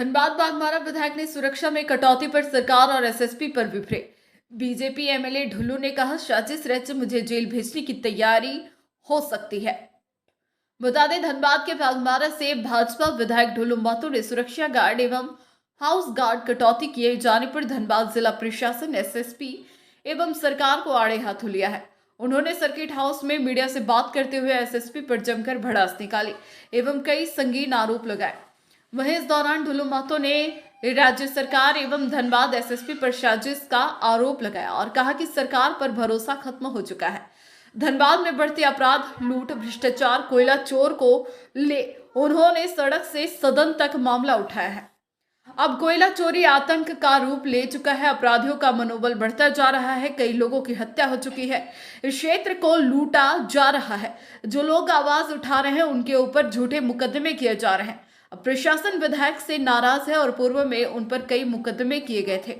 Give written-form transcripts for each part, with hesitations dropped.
धनबाद बाघमारा विधायक ने सुरक्षा में कटौती पर सरकार और एसएसपी पर विफरे। बीजेपी एमएलए ढुल्लू ने कहा, साजिश रच मुझे जेल भेजने की तैयारी हो सकती है। बता दें, धनबाद के बाघमारा से भाजपा विधायक ढुल्लू महतो ने सुरक्षा गार्ड एवं हाउस गार्ड कटौती किए जाने पर धनबाद जिला प्रशासन, एसएसपी एवं सरकार को आड़े हाथों लिया है। उन्होंने सर्किट हाउस में मीडिया से बात करते हुए एसएसपी पर जमकर भड़ास निकाली एवं कई संगीन आरोप लगाए। वहीं इस दौरान ढुल्लू महतो ने राज्य सरकार एवं धनबाद एसएसपी पर साजिश का आरोप लगाया और कहा कि सरकार पर भरोसा खत्म हो चुका है। धनबाद में बढ़ते अपराध, लूट, भ्रष्टाचार, कोयला चोर को ले उन्होंने सड़क से सदन तक मामला उठाया है। अब कोयला चोरी आतंक का रूप ले चुका है। अपराधियों का मनोबल बढ़ता जा रहा है। कई लोगों की हत्या हो चुकी है। इस क्षेत्र को लूटा जा रहा है। जो लोग आवाज उठा रहे हैं उनके ऊपर झूठे मुकदमे किए जा रहे हैं। अब प्रशासन विधायक से नाराज है और पूर्व में उन पर कई मुकदमे किए गए थे।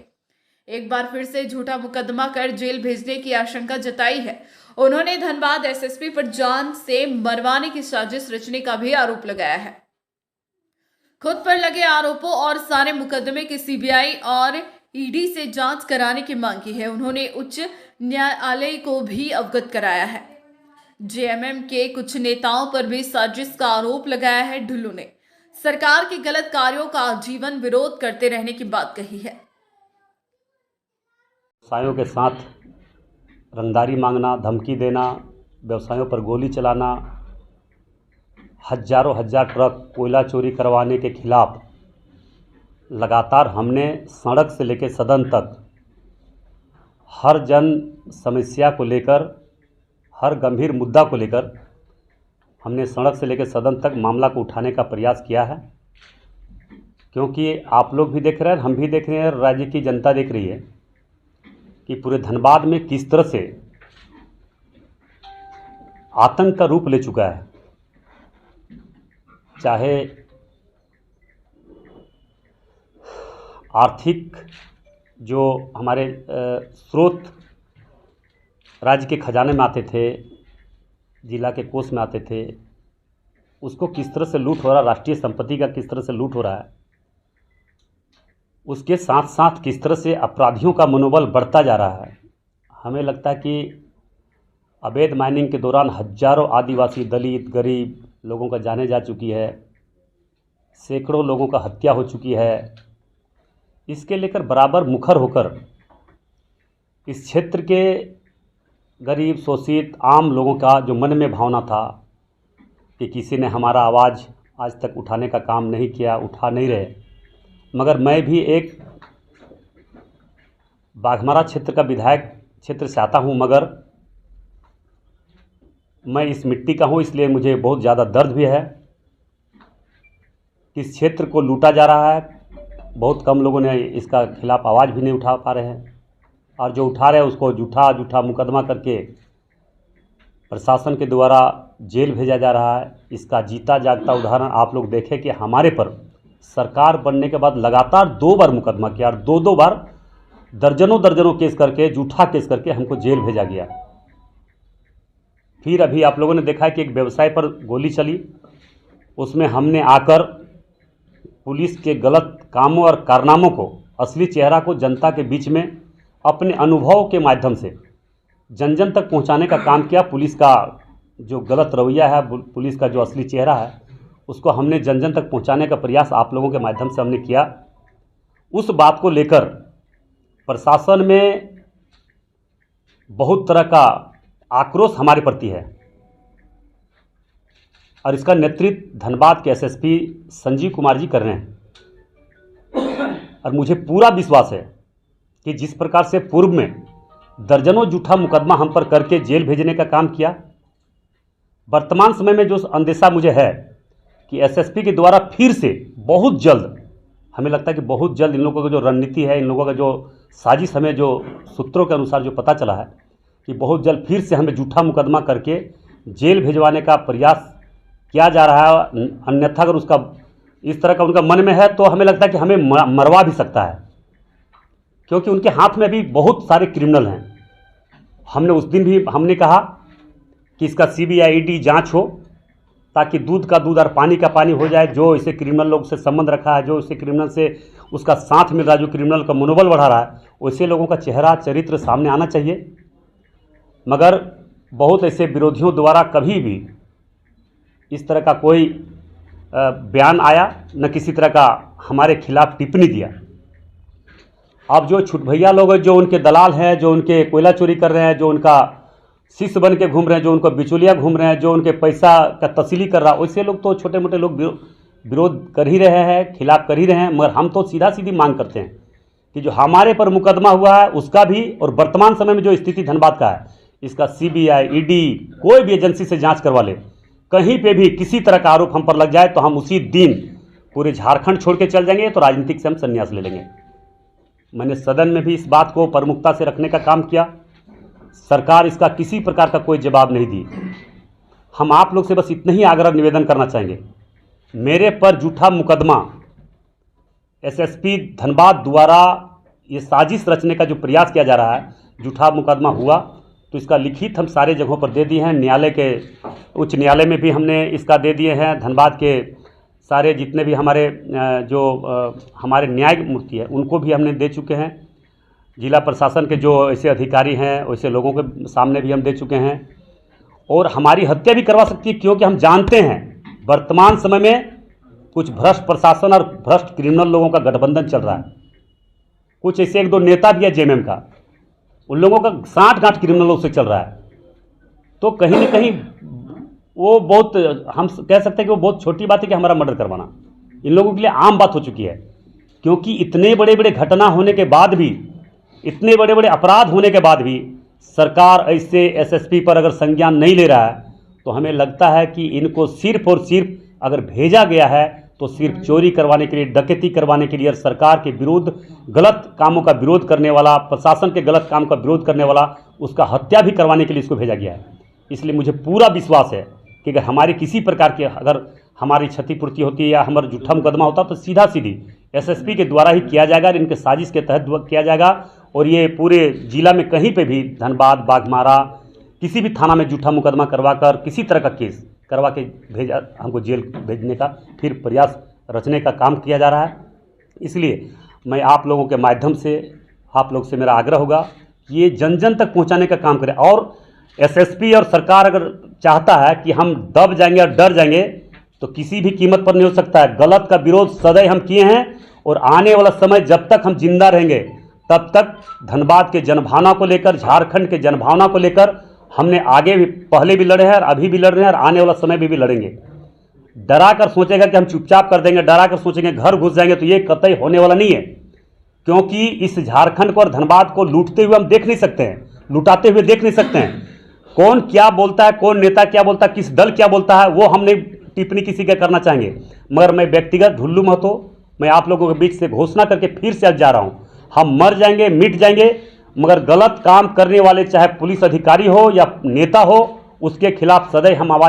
एक बार फिर से झूठा मुकदमा कर जेल भेजने की आशंका जताई है। उन्होंने धनबाद एसएसपी पर जान से मरवाने की साजिश रचने का भी आरोप लगाया है। खुद पर लगे आरोपों और सारे मुकदमे की सीबीआई और ईडी से जांच कराने की मांग की है। उन्होंने उच्च न्यायालय को भी अवगत कराया है। जेएमएम के कुछ नेताओं पर भी साजिश का आरोप लगाया है। ढुल्लू ने सरकार के गलत कार्यों का आजीवन विरोध करते रहने की बात कही है। व्यवसायों के साथ रंगदारी मांगना, धमकी देना, व्यवसायों पर गोली चलाना, हजारों ट्रक कोयला चोरी करवाने के खिलाफ लगातार हमने सड़क से लेकर सदन तक हर जन समस्या को लेकर, हर गंभीर मुद्दा को लेकर हमने सड़क से लेकर सदन तक मामला को उठाने का प्रयास किया है। क्योंकि आप लोग भी देख रहे हैं, हम भी देख रहे हैं, राज्य की जनता देख रही है कि पूरे धनबाद में किस तरह से आतंक का रूप ले चुका है। चाहे आर्थिक जो हमारे स्रोत राज्य के खजाने में आते थे, जिला के कोष में आते थे, उसको किस तरह से लूट हो रहा है, राष्ट्रीय संपत्ति का किस तरह से लूट हो रहा है, उसके साथ साथ किस तरह से अपराधियों का मनोबल बढ़ता जा रहा है। हमें लगता है कि अवैध माइनिंग के दौरान हजारों आदिवासी, दलित, गरीब लोगों का जाने जा चुकी है, सैकड़ों लोगों का हत्या हो चुकी है। इसके लेकर बराबर मुखर होकर इस क्षेत्र के गरीब, शोषित, आम लोगों का जो मन में भावना था कि किसी ने हमारा आवाज़ आज तक उठाने का काम नहीं किया, उठा नहीं रहे। मगर मैं भी एक बाघमारा क्षेत्र का विधायक क्षेत्र से आता हूं, मगर मैं इस मिट्टी का हूं, इसलिए मुझे बहुत ज़्यादा दर्द भी है। इस क्षेत्र को लूटा जा रहा है। बहुत कम लोगों ने इसका खिलाफ आवाज़ भी नहीं उठा पा रहे हैं, और जो उठा रहे हैं उसको झूठा मुकदमा करके प्रशासन के द्वारा जेल भेजा जा रहा है। इसका जीता जागता उदाहरण आप लोग देखें कि हमारे पर सरकार बनने के बाद लगातार 2 बार मुकदमा किया और 2 बार दर्जनों केस करके, झूठा केस करके हमको जेल भेजा गया। फिर अभी आप लोगों ने देखा है कि एक व्यवसाय पर गोली चली, उसमें हमने आकर पुलिस के गलत कामों और कारनामों को, असली चेहरा को जनता के बीच में अपने अनुभव के माध्यम से जन जन तक पहुंचाने का काम किया। पुलिस का जो गलत रवैया है, पुलिस का जो असली चेहरा है, उसको हमने जन जन तक पहुंचाने का प्रयास आप लोगों के माध्यम से हमने किया। उस बात को लेकर प्रशासन में बहुत तरह का आक्रोश हमारे प्रति है, और इसका नेतृत्व धनबाद के एसएसपी संजीव कुमार जी कर रहे हैं। और मुझे पूरा विश्वास है कि जिस प्रकार से पूर्व में दर्जनों झूठा मुकदमा हम पर करके जेल भेजने का काम किया, वर्तमान समय में जो अंदेशा मुझे है कि एसएसपी के द्वारा फिर से बहुत जल्द, हमें लगता है कि बहुत जल्द इन लोगों का जो रणनीति है, इन लोगों का जो साजिश, हमें जो सूत्रों के अनुसार जो पता चला है कि बहुत जल्द फिर से हमें झूठा मुकदमा करके जेल भिजवाने का प्रयास किया जा रहा है। अन्यथा अगर उसका इस तरह का उनका मन में है तो हमें लगता है कि हमें मरवा भी सकता है, क्योंकि उनके हाथ में भी बहुत सारे क्रिमिनल हैं। हमने उस दिन भी हमने कहा कि इसका सीबीआई ईडी जांच हो, ताकि दूध का दूध और पानी का पानी हो जाए। जो इसे क्रिमिनल लोग से संबंध रखा है, जो इसे क्रिमिनल से उसका साथ मिल रहा है, जो क्रिमिनल का मनोबल बढ़ा रहा है, वैसे लोगों का चेहरा चरित्र सामने आना चाहिए। मगर बहुत ऐसे विरोधियों द्वारा कभी भी इस तरह का कोई बयान आया, न किसी तरह का हमारे खिलाफ टिप्पणी दिया। अब जो छुट भैया लोग हैं, जो उनके दलाल हैं, जो उनके कोयला चोरी कर रहे हैं, जो उनका शिष्य बन के घूम रहे हैं, जो उनको बिचौलिया घूम रहे हैं, जो उनके पैसा का तस्ली कर रहा है, वैसे लोग तो छोटे मोटे लोग विरोध कर ही रहे हैं, खिलाफ कर ही रहे हैं। मगर हम तो सीधा सीधी मांग करते हैं कि जो हमारे पर मुकदमा हुआ है उसका भी, और वर्तमान समय में जो स्थिति धनबाद का है, इसका CBI, ED कोई भी एजेंसी से जांच करवा ले, कहीं पे भी किसी तरह का आरोप हम पर लग जाए तो हम उसी दिन पूरे झारखंड छोड़ के चल जाएंगे, तो राजनीतिक से हम संन्यास ले लेंगे। मैंने सदन में भी इस बात को प्रमुखता से रखने का काम किया। सरकार इसका किसी प्रकार का कोई जवाब नहीं दी। हम आप लोग से बस इतना ही आग्रह निवेदन करना चाहेंगे, मेरे पर झूठा मुकदमा SSP धनबाद द्वारा ये साजिश रचने का जो प्रयास किया जा रहा है, झूठा मुकदमा हुआ तो इसका लिखित हम सारे जगहों पर दे दिए हैं। न्यायालय के, उच्च न्यायालय में भी हमने इसका दे दिए हैं। धनबाद के सारे जितने भी हमारे हमारे न्यायिक मूर्ति है उनको भी हमने दे चुके हैं। जिला प्रशासन के जो ऐसे अधिकारी हैं वैसे लोगों के सामने भी हम दे चुके हैं। और हमारी हत्या भी करवा सकती है, क्योंकि हम जानते हैं वर्तमान समय में कुछ भ्रष्ट प्रशासन और भ्रष्ट क्रिमिनल लोगों का गठबंधन चल रहा है। कुछ ऐसे 1-2 नेता भी है JMM का, उन लोगों का साठ-गांठ क्रिमिनलों से चल रहा है। तो कहीं न कहीं वो बहुत, हम कह सकते हैं कि वो बहुत छोटी बात है कि हमारा मर्डर करवाना इन लोगों के लिए आम बात हो चुकी है। क्योंकि इतने बड़े बड़े घटना होने के बाद भी, इतने बड़े बड़े अपराध होने के बाद भी सरकार ऐसे SSP पर अगर संज्ञान नहीं ले रहा है, तो हमें लगता है कि इनको सिर्फ और सिर्फ अगर भेजा गया है तो सिर्फ चोरी करवाने के लिए, डकैती करवाने के लिए, और सरकार के विरुद्ध गलत कामों का विरोध करने वाला, प्रशासन के गलत काम का विरोध करने वाला, उसका हत्या भी करवाने के लिए इसको भेजा गया है। इसलिए मुझे पूरा विश्वास है कि अगर हमारी किसी प्रकार की, अगर हमारी क्षतिपूर्ति होती है या हमारा झूठा मुकदमा होता तो सीधा सीधी SSP के द्वारा ही किया जाएगा, इनके साजिश के तहत किया जाएगा। और ये पूरे जिला में कहीं पे भी, धनबाद, बाघमारा, किसी भी थाना में झूठा मुकदमा करवा कर किसी तरह का केस करवा के भेजा, हमको जेल भेजने का फिर प्रयास रचने का काम किया जा रहा है। इसलिए मैं आप लोगों के माध्यम से, आप लोग से मेरा आग्रह होगा कि ये जन जन तक पहुंचाने का काम करें। और SSP और सरकार अगर चाहता है कि हम दब जाएंगे और डर जाएंगे, तो किसी भी कीमत पर नहीं हो सकता है। गलत का विरोध सदैव हम किए हैं, और आने वाला समय जब तक हम जिंदा रहेंगे तब तक धनबाद के जनभावना को लेकर, झारखंड के जनभावना को लेकर हमने आगे भी, पहले भी लड़े हैं और अभी भी लड़ रहे हैं और आने वाला समय में भी लड़ेंगे। डरा कर सोचेगा कि हम चुपचाप कर देंगे, डरा कर सोचेंगे घर घुस जाएंगे, तो ये कतई होने वाला नहीं है। क्योंकि इस झारखंड को और धनबाद को लूटते हुए हम देख नहीं सकते हैं, लुटाते हुए देख नहीं सकते हैं। कौन क्या बोलता है, कौन नेता क्या बोलता है, किस दल क्या बोलता है, वो हम नहीं टिप्पणी किसी का करना चाहेंगे। मगर मैं व्यक्तिगत ढुल्लू महतो, मैं आप लोगों के बीच से घोषणा करके फिर से आज जा रहा हूँ, हम मर जाएंगे, मिट जाएंगे, मगर गलत काम करने वाले चाहे पुलिस अधिकारी हो या नेता हो, उसके खिलाफ सदैव हम आवाज़